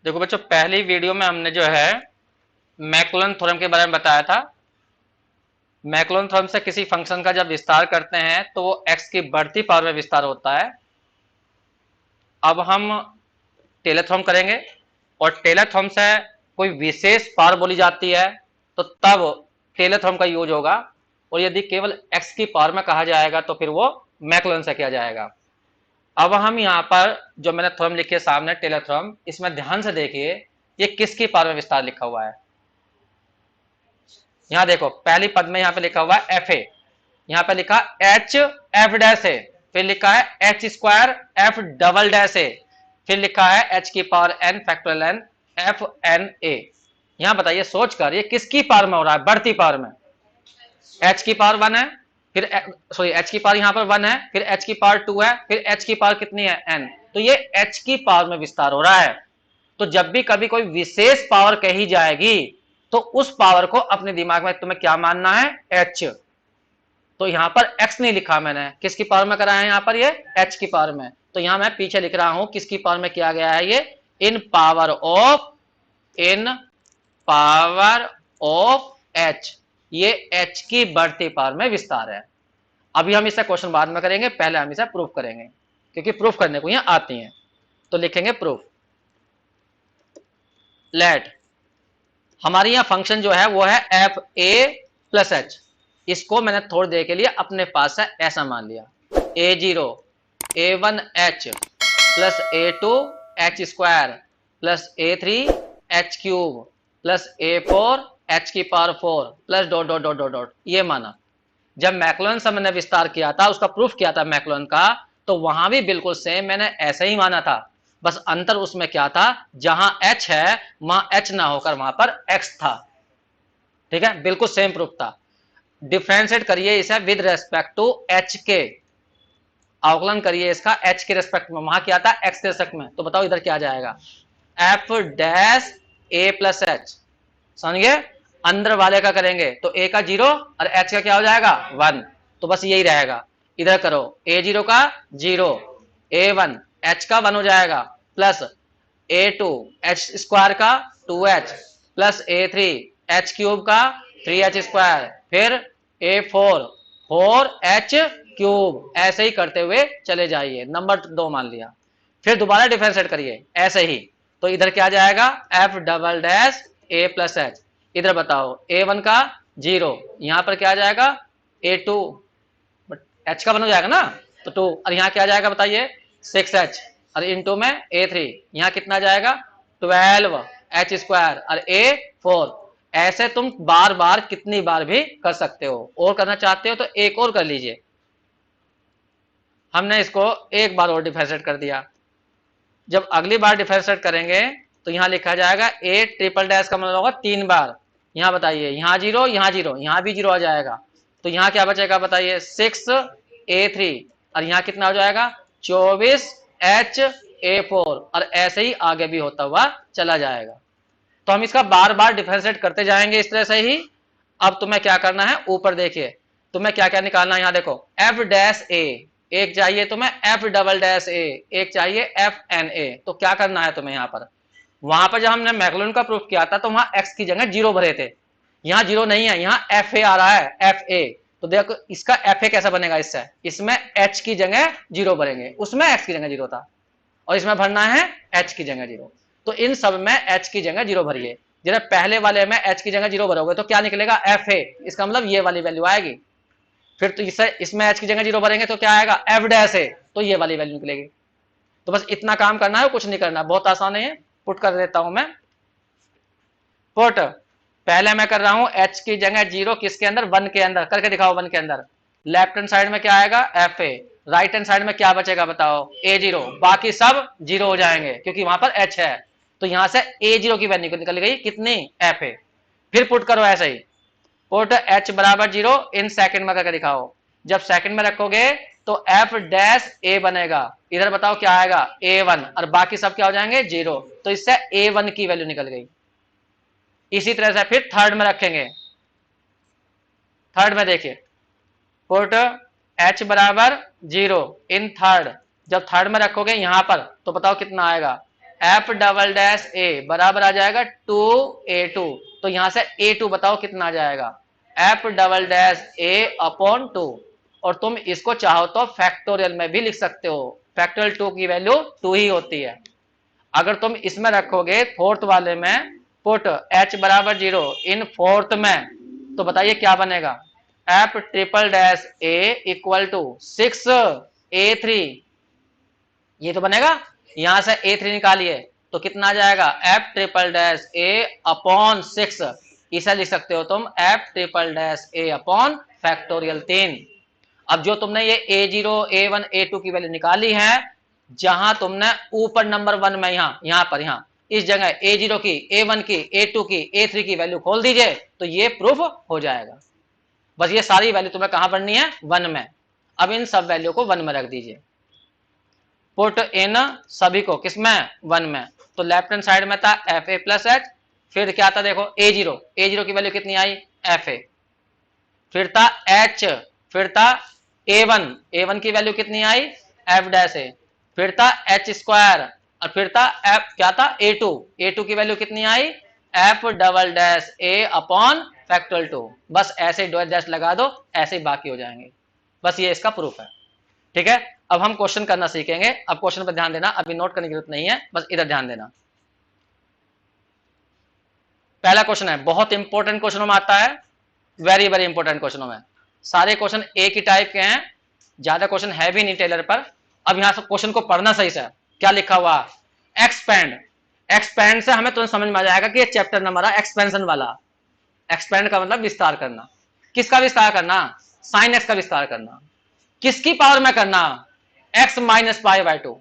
देखो बच्चों, पहली वीडियो में हमने जो है मैक्लॉलन थ्योरम के बारे में बताया था। मैक्लॉलन थ्योरम से किसी फंक्शन का जब विस्तार करते हैं तो वो एक्स की बढ़ती पावर में विस्तार होता है। अब हम टेलर थ्योरम करेंगे और टेलर थ्योरम से कोई विशेष पावर बोली जाती है तो तब टेलर थ्योरम का यूज होगा, और यदि केवल एक्स की पावर में कहा जाएगा तो फिर वो मैक्लॉलन से किया जाएगा। अब हम यहाँ पर जो मैंने थ्योरम लिखी है सामने, टेलर थ्योरम, इसमें ध्यान से देखिए ये किसकी पावर में विस्तार लिखा हुआ है। यहाँ देखो पहली पद में यहाँ पे लिखा हुआ है एफ ए, यहाँ पे लिखा एच एफ डैश ए, फिर लिखा है H square F double dash A, फिर लिखा है एच की power N factorial N F N A. यहाँ बताइए सोच कर ये किसकी पावर में हो रहा है, बढ़ती पावर में। एच की पावर 1 है, फिर सॉरी एच की पावर यहाँ पर 1 है, फिर एच की पावर 2 है, फिर एच की पावर कितनी है एन, तो ये एच की पावर में विस्तार हो रहा है। तो जब भी कभी कोई विशेष पावर कही जाएगी तो उस पावर को अपने दिमाग में तुम्हें क्या मानना है, एच। तो यहां पर एक्स नहीं लिखा मैंने, किसकी पावर में कराया है यहाँ पर, ये एच की पावर में। तो यहां मैं पीछे लिख रहा हूं किसकी पावर में किया गया है, ये इन पावर ऑफ एच, ये एच की बढ़ती पावर में विस्तार है। अभी हम इससे क्वेश्चन बाद में करेंगे, पहले हम इसे प्रूफ करेंगे क्योंकि प्रूफ करने को यहां आती है। तो लिखेंगे प्रूफ लेट, हमारी यहां फंक्शन जो है वो है एफ ए प्लस एच। इसको मैंने थोड़ी देर के लिए अपने पास से ऐसा मान लिया, a zero a one h plus a two h square plus a three h cube plus a four h की power 4 plus dot dot dot dot dot, ये माना। जब मैक्लॉलन से मैंने विस्तार किया था, उसका प्रूफ किया था मैक्लॉलन का, तो वहां भी बिल्कुल सेम मैंने ऐसे ही माना था। बस अंतर उसमें क्या था, जहां एच है वहां एच ना होकर वहां पर एक्स था। ठीक है, बिल्कुल सेम प्रूफ था। डिफ्रेंशिएट करिए इसे विद रेस्पेक्ट टू एच के, अवकलन करिए इसका एच के रेस्पेक्ट में, वहां क्या था एक्स के रेस्पेक्ट में। तो बताओ इधर क्या जाएगा, एफ डैश ए प्लस एच, समझ गए। अंदर वाले का करेंगे तो ए का 0 और एच का क्या हो जाएगा 1, तो बस यही रहेगा। इधर करो ए 0 का 0, ए 1 एच का 1 हो जाएगा, प्लस ए 2 एच स्क्वायर का 2h प्लस ए 3 एच क्यूब का 3h स्क्वायर, फिर ए 4 4h क्यूब, ऐसे ही करते हुए चले जाइए। नंबर 2 मान लिया, फिर दोबारा डिफरेंशिएट करिए ऐसे ही। तो इधर क्या जाएगा, एफ डबल डैश ए प्लस एच। इधर बताओ ए 1 का 0, यहां पर क्या जाएगा ए 2, एच का 1 हो जाएगा ना, तो 2, और यहां क्या जाएगा बताइए 6h, और इनटू में ए 3, यहां कितना जाएगा 12h स्क्वायर और ए 4। ऐसे तुम बार बार कितनी बार भी कर सकते हो, और करना चाहते हो तो एक और कर लीजिए। हमने इसको एक बार और डिफरेंशिएट कर दिया। जब अगली बार डिफरेंशिएट करेंगे तो यहां लिखा जाएगा ए ट्रिपल डैश का मतलब होगा 3 बार। यहां बताइए, यहां 0 यहां 0 यहां भी 0 आ जाएगा, तो यहां क्या बचेगा बताइए 6a3, और यहां कितना हो जाएगा 24h a4, और ऐसे ही आगे भी होता हुआ चला जाएगा। तो हम इसका बार बार डिफरेंशिएट करते जाएंगे इस तरह से ही। अब तुम्हें क्या करना है, ऊपर देखिए तुम्हें क्या क्या निकालना है। यहां देखो एफ डैश ए एक चाहिए तुम्हें, एफ डबल डैश ए एक चाहिए, एफ एन ए। तो क्या करना है तुम्हें, यहां पर वहां पर जब हमने मैक्लॉलन का प्रूफ किया था तो वहां एक्स की जगह 0 भरे थे, यहां 0 नहीं है, यहां एफ ए आ रहा है, एफ ए। तो देखो इसका एफ ए कैसा बनेगा, इससे इसमें एच की जगह 0 भरेंगे, उसमें एक्स की जगह 0 था, और इसमें भरना है एच की जगह 0। तो इन सब में एच की जगह 0 भरिए। जरा पहले वाले में एच की जगह 0 भरोगे तो क्या निकलेगा, एफ ए, इसका मतलब ये वाली वैल्यू आएगी। फिर तो इसे इसमें एच की जगह 0 भरेंगे तो क्या आएगा, एफ डैश ए, तो ये वाली वैल्यू निकलेगी। तो बस इतना काम करना है, कुछ नहीं करना, बहुत आसान है। पुट कर देता हूं मैं, पुट पहले मैं कर रहा हूं एच की जगह 0 किसके अंदर, 1 के अंदर, करके दिखाओ 1 के अंदर। लेफ्ट हैंड साइड में क्या आएगा F A, right hand side में क्या बचेगा बताओ ए 0, बाकी सब 0 हो जाएंगे क्योंकि वहां पर एच है। तो यहां से ए 0 की वैल्यू निकल गई कितनी, एफ ए। फिर पुट करो ऐसे ही, पुट एच बराबर 0 इन सेकंड में करके दिखाओ। जब सेकंड में रखोगे तो एफ डैश ए बनेगा, इधर बताओ क्या आएगा a1, और बाकी सब क्या हो जाएंगे 0। तो इससे a1 की वैल्यू निकल गई। इसी तरह से फिर थर्ड में रखेंगे, थर्ड में देखिए पुट h बराबर 0 इन थर्ड, जब थर्ड में रखोगे यहां पर तो बताओ कितना आएगा, एफ डबल डैश ए बराबर आ जाएगा 2a2। तो यहां से a2 बताओ कितना आ जाएगा, एफ डबल डैश ए अपॉन 2। और तुम इसको चाहो तो फैक्टोरियल में भी लिख सकते हो, फैक्टोरियल 2 की वैल्यू 2 ही होती है। अगर तुम इसमें रखोगे फोर्थ वाले में पुट h बराबर 0 इन फोर्थ में, तो बताइए क्या बनेगा, F triple dash A equal to 6a3, ये तो बनेगा। यहां से a3 निकालिए तो कितना आ जाएगा, एफ ट्रिपल डैश ए अपॉन 6, इसे लिख सकते हो तुम एफ ट्रिपल डैश ए अपॉन फैक्टोरियल 3। अब जो तुमने ये a0 a1 a2 की वैल्यू निकाली है, जहां तुमने ऊपर नंबर 1 में यहां इस जगह a0 की a1 की a2 की a3 की वैल्यू खोल दीजिए तो ये प्रूफ हो जाएगा। बस ये सारी वैल्यू तुम्हें कहां पढ़नी है, 1 में। अब इन सब वैल्यू को 1 में रख दीजिए, पुट इन सभी को किसमें, 1 में। तो लेफ्ट हैंड साइड में था एफ ए प्लस एच, फिर क्या था देखो a0 की वैल्यू कितनी आई एफ ए, फिर था एच, फिर था a1 की वैल्यू कितनी आई एफ डैश ए, फिर था एच स्क्वायर, और फिर था एफ क्या था a2 की वैल्यू कितनी I F double dash A upon factorial 2। बस ऐसे डबल डैश लगा दो, ऐसे ही बाकी हो जाएंगे। बस ये इसका प्रूफ है, ठीक है। अब हम क्वेश्चन करना सीखेंगे, अब क्वेश्चन पर ध्यान देना, अभी नोट करने की जरूरत नहीं है, बस इधर ध्यान देना। पहला क्वेश्चन है, बहुत इंपॉर्टेंट क्वेश्चनों में आता है, वेरी वेरी इंपॉर्टेंट क्वेश्चनों में। सारे क्वेश्चन एक ही टाइप के हैं, ज्यादा क्वेश्चन है भी नहीं टेलर पर। अब यहां से क्वेश्चन को पढ़ना सही से, क्या लिखा हुआ, एक्सपेंड। एक्सपेंड से हमें तुरंत समझ में आ जाएगा कि ये चैप्टर नंबर है एक्सपेंशन वाला। एक्सपेंड का मतलब विस्तार करना। किसका विस्तार करना, साइन एक्स का विस्तार करना। किसकी पावर में करना, एक्स माइनस पाई बाय 2।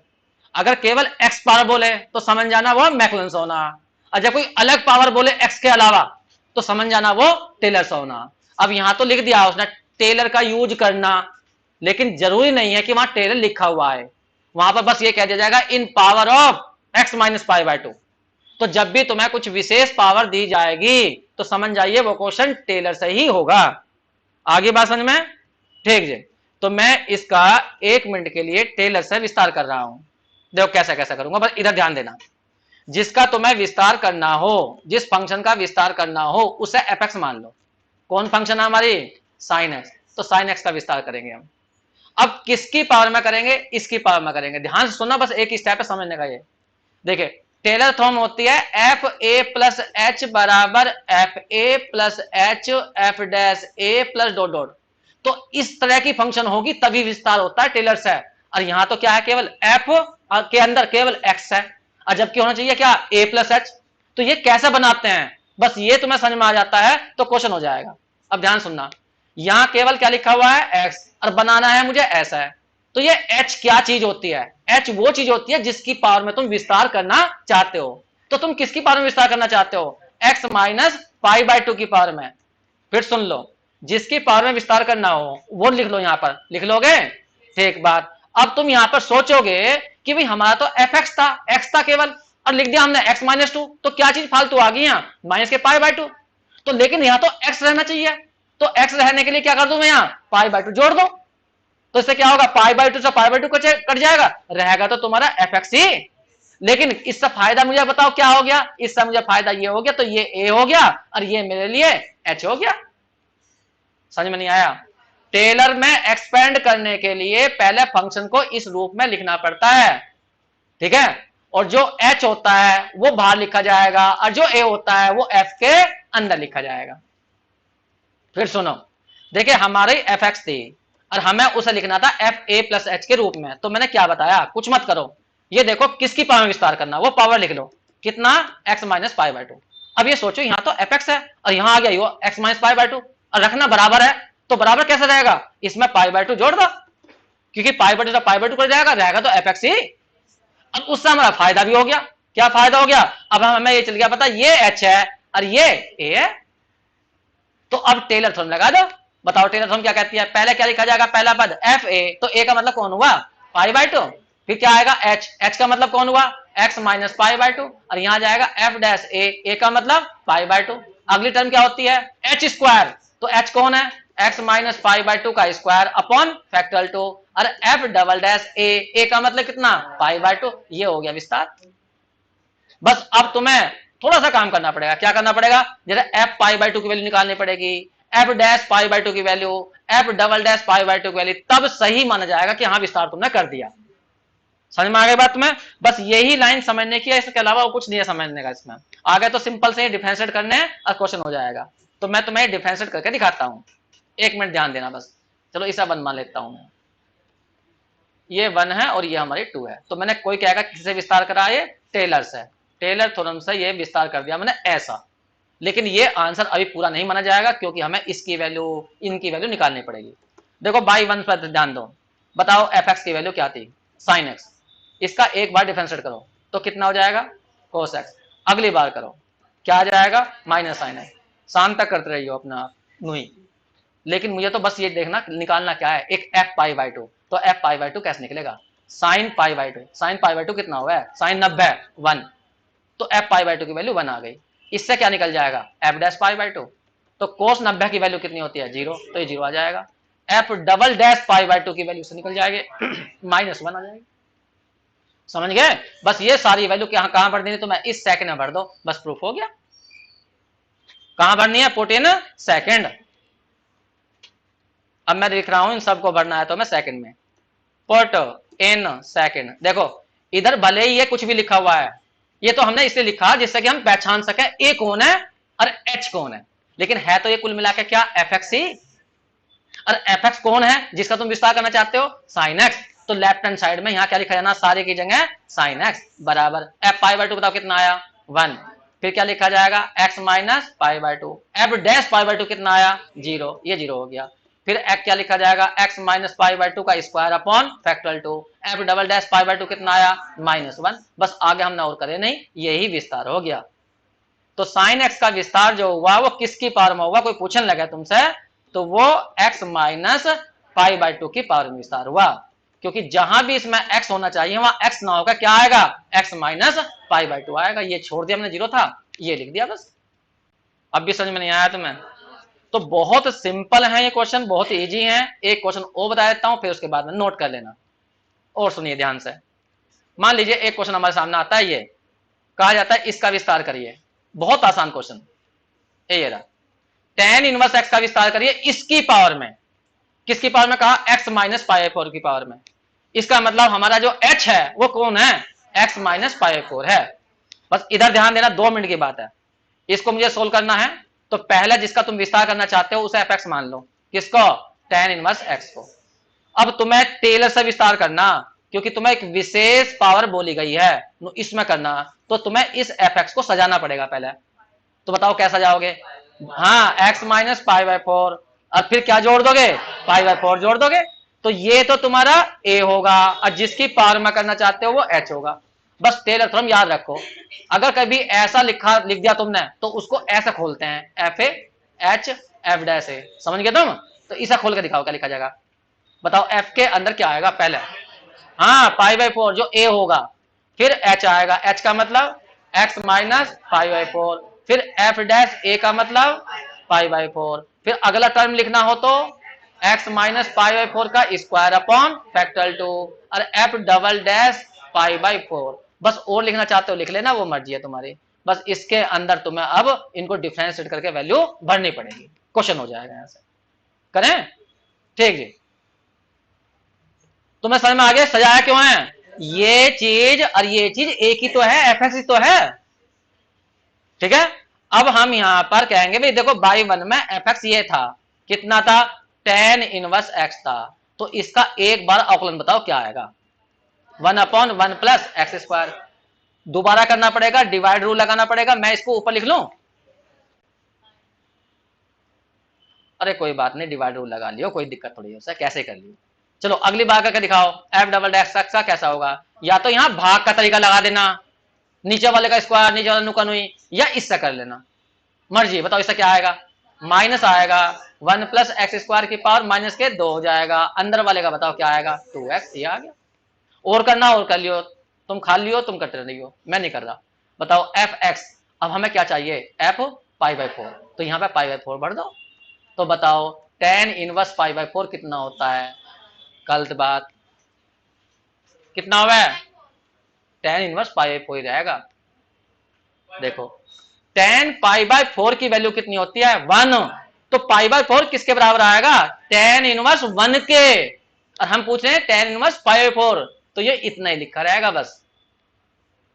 अगर केवल एक्स पावर बोले तो समझ जाना वो मैक्लैंस होना, और जब कोई अलग पावर बोले एक्स के अलावा तो समझ जाना वो टेलर्स होना। अब यहां तो लिख दिया उसने टेलर का यूज करना, लेकिन जरूरी नहीं है कि वहां टेलर लिखा हुआ है, वहां पर बस ये कह दिया जाएगा in power of x minus pi by 2। तो जब भी तुम्हें कुछ विशेष पावर दी जाएगी तो समझ जाइए वो क्वेश्चन टेलर से ही होगा। आगे बात समझ में, ठीक जी। तो मैं इसका 1 मिनट के लिए टेलर से विस्तार कर रहा हूं, देखो कैसा कैसा करूंगा, बस इधर ध्यान देना। जिसका तुम्हें विस्तार करना हो, जिस फंक्शन का विस्तार करना हो उसे एफ एक्स मान लो। कौन फंक्शन है हमारी, साइन एक्स, तो साइन एक्स का विस्तार करेंगे हम। अब किसकी पावर में करेंगे, इसकी पावर में करेंगे। ध्यान से सुनना, बस एक ही स्टेप है समझने का। ये देखिए टेलर थ्योरम होती है एफ ए प्लस एच बराबर F A plus H f dash A plus dot dot. तो इस तरह की फंक्शन होगी तभी विस्तार होता है टेलर से। और यहां तो क्या है, केवल एफ के अंदर केवल एक्स है, और जबकि होना चाहिए क्या, ए प्लस एच। तो ये कैसे बनाते हैं, बस ये तुम्हें समझ में आ जाता है तो क्वेश्चन हो जाएगा। अब ध्यान सुनना, यहां केवल क्या लिखा हुआ है एक्स, और बनाना है मुझे ऐसा है। तो ये h क्या चीज होती है, h वो चीज होती है जिसकी पावर में तुम विस्तार करना चाहते हो। तो तुम किसकी पावर में विस्तार करना चाहते हो, x माइनस पाई बाय 2 की पावर में। फिर सुन लो, जिसकी पावर में विस्तार करना हो वो लिख लो, यहां पर लिख लोगे, ठीक बात। अब तुम यहां पर सोचोगे कि भाई हमारा तो एफ एक्स था, x था केवल, और लिख दिया हमने x माइनस 2, तो क्या चीज फालतू आ गई यहाँ, माइनस के पाई बाय 2। तो लेकिन यहां तो x रहना चाहिए, तो x रहने के लिए क्या कर दूं मैं, यहाँ पाई बाय 2 जोड़ दो। तो इससे क्या होगा, पाई बाय 2 से पाई बाय 2 कट जाएगा, रहेगा तो तुम्हारा एफ एक्स ही। लेकिन इससे फायदा मुझे बताओ क्या हो गया, इससे मुझे फायदा ये हो गया, तो ये ए हो गया और ये मेरे लिए एच हो गया। समझ में नहीं आया, टेलर में एक्सपेंड करने के लिए पहले फंक्शन को इस रूप में लिखना पड़ता है, ठीक है। और जो एच होता है वो बाहर लिखा जाएगा, और जो ए होता है वो एफ के अंदर लिखा जाएगा। फिर सुनो, देखिए हमारी एफ एक्स थी और हमें उसे लिखना था एफ ए प्लस एच के रूप में। तो मैंने क्या बताया, कुछ मत करो, ये देखो किसकी पावर में विस्तार करना, वो पावर लिख लो, कितना, एक्स माइनस पाई बाय 2। अब ये सोचो यहां तो एफ एक्स है और यहां आ गया वो एक्स माइनस पाई बाय 2, और रखना बराबर है, तो बराबर कैसे रहेगा, इसमें पाई बाय 2 जोड़ दो, क्योंकि पाई बाय 2 से पाई बाय 2 कर जाएगा, रहेगा तो एफ एक्स ही। अब उससे हमारा फायदा भी हो गया, क्या फायदा हो गया, अब हमें ये चल गया पता, ये एच है और ये ए है। तो अब टेलर थ्योरम लगा दो, बताओ टेलर थ्योरम क्या कहती है। पहले क्या लिखा जाएगा, पहला पद एफ ए, तो ए का मतलब कौन हुआ, पाई बाय 2। फिर क्या आएगा एच, एच का मतलब कौन हुआ, एक्स माइनस पाई बाय 2, और यहां जाएगा एफ डैश ए, ए का मतलब पाई बाय 2। अगली टर्म क्या होती है, एच स्क्वायर, तो एच कौन है, एक्स माइनस पाई बाय 2 का स्क्वायर अपॉन फैक्टोरियल 2, और एफ डबल डैश ए, ए का मतलब कितना, पाई बाय 2। ये हो गया विस्तार। बस अब तुम्हें थोड़ा सा काम करना पड़ेगा। क्या करना पड़ेगा? जैसे एफ पाई बाई टू की वैल्यू निकालनी पड़ेगी, f dash pi by two की value, f double dash pi by two की वैल्यू, तब सही माना जाएगा कि हाँ विस्तार तुमने कर दिया। समझ में आ गई बात तुम्हें? बस यही लाइन समझने की है, इसके अलावा और कुछ नहीं है समझने का इसमें। आगे तो सिंपल से डिफरेंशिएट करने हैं और क्वेश्चन हो जाएगा। तो मैं तुम्हें डिफरेंशिएट करके दिखाता हूं, 1 मिनट ध्यान देना बस। चलो इसा 1 मान लेता हूं मैं, ये 1 है और ये हमारी 2 है। तो मैंने कोई कहेगा किससे विस्तार करा? ये टेलर से, टेलर थ्योरम से ये विस्तार कर दिया मैंने ऐसा। लेकिन ये आंसर अभी पूरा नहीं माना जाएगा क्योंकि हमें इसकी वैल्यू, इनकी वैल्यू निकालनी पड़ेगी। देखो बाई 1 पर ध्यान दो, बताओ एफ एक्स की वैल्यू क्या थी? Sine x. इसका एक बार डिफरेंशिएट करो तो कितना हो जाएगा? Cos x. अगली बार करो क्या आ जाएगा? Minus sine x. शाम तक करते रहिए अपना आप नहीं। लेकिन मुझे तो बस ये देखना निकालना क्या है, एक एफ पाई बाई टू। तो एफ पाई बाई टू कैसे निकलेगा? Sine pi by to. Sine pi by two कितना हुआ है? साइन 90, 1। तो एफ पाई बाई टू की वैल्यू 1 आ गई। इससे क्या निकल जाएगा? F dash pi by to. तो कोस 90 की वैल्यू कितनी होती है? 0। तो ये 0 आ जाएगा। F double dash pi by two की वैल्यू से निकल जाएगी -1 आ जाएगी। समझ गए? बस ये सारी वैल्यू कहां भर देनी? तो मैं इस सेकंड में भर दो, बस प्रूफ हो गया। कहां भरनी है? Put in second. अब मैं लिख रहा हूं इन सबको भरना है तो मैं सेकंड में पुट इन सेकंड। देखो इधर भले ही ये कुछ भी लिखा हुआ है, ये तो हमने इसलिए लिखा जिससे कि हम पहचान सके ए कौन है और एच कौन है। लेकिन है तो ये कुल मिलाकर क्या? एफ एक्स ही। और एफ एक्स कौन है जिसका तुम विस्तार करना चाहते हो? Sine x. तो लेफ्ट हैंड साइड में यहां क्या लिखा जाना? सारे की जगह साइन एक्स बराबर एफ पाई बाई टू। बताओ कितना आया? 1। फिर क्या लिखा जाएगा? X minus pi by to. F dash pi by two कितना आया? 0। ये 0 हो गया। फिर एक्स क्या लिखा जाएगा? X minus pi by two का square upon factorial 2। F double dash pi by two कितना आया? -1। बस आगे हमने और करे नहीं, यही विस्तार हो गया। तो साइन एक्स का विस्तार जो हुआ वो किसकी पावर में हुआ? कोई पूछने लगा तुमसे तो वो x minus pi by two की पावर में विस्तार हुआ। क्योंकि जहां भी इसमें एक्स होना चाहिए वहां एक्स ना होगा, क्या आएगा? X minus pi by to आएगा। ये छोड़ दिया हमने, 0 था, ये लिख दिया बस। अब भी समझ में नहीं आया तुम्हें? तो बहुत सिंपल है ये क्वेश्चन, बहुत इजी है। एक क्वेश्चन और बता देता हूं, फिर उसके बाद में नोट कर लेना और सुनिए ध्यान से। मान लीजिए एक क्वेश्चन हमारे सामने आता है, ये कहा जाता है इसका विस्तार करिए। बहुत आसान क्वेश्चन, ये रहा, टेन इनवर्स एक्स का विस्तार करिए इसकी पावर में। किसकी पावर में? कहा एक्स माइनस पाई 4 की पावर में। इसका मतलब हमारा जो एच है वो कौन है? एक्स माइनस पाई 4 है। बस इधर ध्यान देना, 2 मिनट की बात है। इसको मुझे सोल्व करना है तो पहले जिसका तुम विस्तार करना चाहते हो उसे एफ एक्स मान लो। किसको? टेन इनवर्स एक्स को। अब तुम्हें टेलर से विस्तार करना, क्योंकि तुम्हें एक विशेष पावर बोली गई है इसमें करना, तो तुम्हें इस एफ एक्स को सजाना पड़ेगा पहले। तो बताओ कैसा जाओगे? हाँ, एक्स माइनस पाई बाई 4 और फिर क्या जोड़ दोगे? पाई बाई 4 जोड़ दोगे। तो ये तो तुम्हारा ए होगा और जिसकी पावर में करना चाहते हो वो एच होगा। बस टेलर थ्योरम याद रखो। अगर कभी ऐसा लिख दिया तुमने तो उसको ऐसा खोलते हैं, f a h f dash a. समझ गए तुम? तो इसे खोल के दिखाओ क्या लिखा जाएगा। बताओ एफ के अंदर क्या आएगा पहले? हाँ, पाई बाई 4 जो ए होगा। फिर एच आएगा, एच का मतलब एक्स माइनस पाई बाई 4। फिर एफ डैश ए का मतलब पाई बाई 4। फिर अगला टर्म लिखना हो तो एक्स माइनस पाई बाई 4 का स्क्वायर अपॉन फैक्टोरियल 2 और F double dash pi by 4। बस और लिखना चाहते हो लिख लेना, वो मर्जी है तुम्हारी। बस इसके अंदर तुम्हें अब इनको डिफरेंशिएट करके वैल्यू भरनी पड़ेगी। क्वेश्चन हो जाएगा यहां से। करें? ठीक जी। तुम्हें समझ में आ गया सजाया क्यों है? ये चीज और ये चीज एक ही तो है, एफ एक्स ही तो है। ठीक है। अब हम यहां पर कहेंगे भाई देखो बाई 1 में एफ एक्स ये था, कितना था? टेन इनवर्स एक्स था। तो इसका एक बार अवकलन बताओ क्या आएगा? 1/1 प्लस एक्स स्क्वायर। दोबारा करना पड़ेगा, डिवाइड रूल लगाना पड़ेगा। मैं इसको ऊपर लिख लूं? अरे कोई बात नहीं, डिवाइड रूल लगा लियो, कोई दिक्कत थोड़ी है, कैसे कर लियो। चलो अगली बार करके दिखाओ। एफ डबल डैश एक्स का कैसा होगा? या तो यहां भाग का तरीका लगा देना, नीचे वाले का स्क्वायर नीचे वाला नुका नुई, या इससे कर लेना, मर्जी। बताओ इससे क्या आएगा? माइनस आएगा, 1 प्लस एक्स स्क्वायर की पावर माइनस के 2 हो जाएगा। अंदर वाले का बताओ क्या आएगा? 2x। ये आ गया। और करना और कर लियो, तुम खा लियो, तुम करते रहियो, मैं नहीं कर रहा। बताओ एफ एक्स। अब हमें क्या चाहिए? F pi by 4। तो यहां पे पाई बाई 4 भर दो। तो बताओ टेन इनवर्स पाई बाई 4 कितना होता है? गलत बात, कितना हुआ है? टेन इनवर्स पाई बाई 4 ही रहेगा। देखो टेन पाई बाय 4 की वैल्यू कितनी होती है 1, तो पाई बाय 4 किसके बराबर आएगा टेन इनवर्स 1 के, और हम पूछ रहे हैं टेन इनवर्स पाई बाय 4, तो ये इतना ही लिखा रहेगा बस,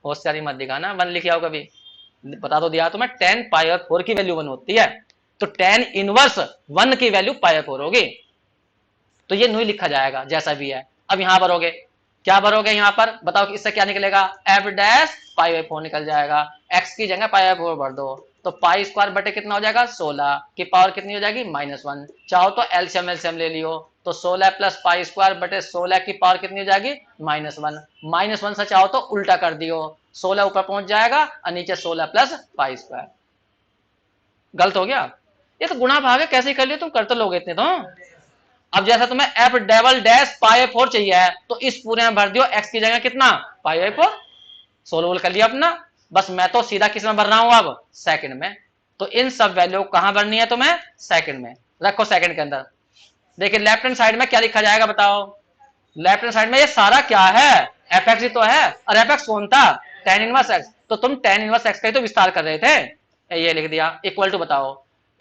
होशियारी मत दिखाना 1 लिखे आओ कभी, बता तो दिया तुम्हें 10 पाई बाय 4 की वैल्यू 1 होती है, तो टेन इनवर्स 1 की वैल्यू पाई बाय 4 होगी, तो ये नहीं लिखा जाएगा जैसा भी है। अब यहां भरोगे, क्या भरोगे यहां पर बताओ कि इससे क्या निकलेगा एफ डैश पाई बाय 4 निकल जाएगा, एक्स की जगह पाई बाय 4 भर दो, तो पाई स्क्वायर बटे कितना हो जाएगा 16 की पावर कितनी हो जाएगी -1, चाहो तो एलसीएम एलसीएम ले लियो, तो 16 प्लस पाई स्क्वायर बटे 16 की पावर कितनी हो जाएगी -1, -1 से चाहो तो उल्टा कर दियो, 16 ऊपर पहुंच जाएगा और नीचे 16 प्लस पाई स्क्वायर। गलत हो गया, ये तो गुणा भाग है, कैसे कर लियो तुम, कर तो लोगे इतने तो। अब जैसा तुम्हें F double dash pi by 4 चाहिए है, तो इस पूरे में भर दियो एक्स की जगह कितना पाई बाय 4, सोल्व कर लिया अपना, बस मैं तो सीधा किस में भर रहा हूं अब सेकंड में, तो इन सब वैल्यू कहां भरनी है तुम्हें सेकंड में, रखो सेकंड के अंदर। देखिए लेफ्ट हैंड साइड में क्या लिखा जाएगा बताओ, लेफ्ट हैंड साइड में ये सारा क्या है एफ एक्स ही तो है, और एफ एक्स कौन था टेन इनवर्स एक्स, तो तुम टेन इनवर्स एक्स का ही तो विस्तार कर रहे थे, ये लिख दिया इक्वल टू बताओ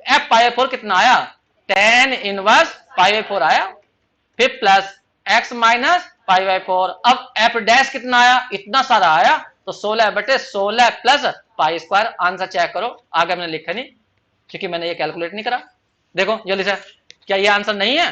एफ पाई बाय 4 कितना आया टेन इनवर्स पाई बाय 4 आया, फिर plus x minus pi bye 4, अब एफ डैश कितना आया इतना सारा आया, तो 16 बटे 16 plus pi square, answer check करो, आगे मैंने लिखा नहीं क्योंकि मैंने ये कैलकुलेट नहीं करा, देखो जल्दी से क्या ये आंसर नहीं है,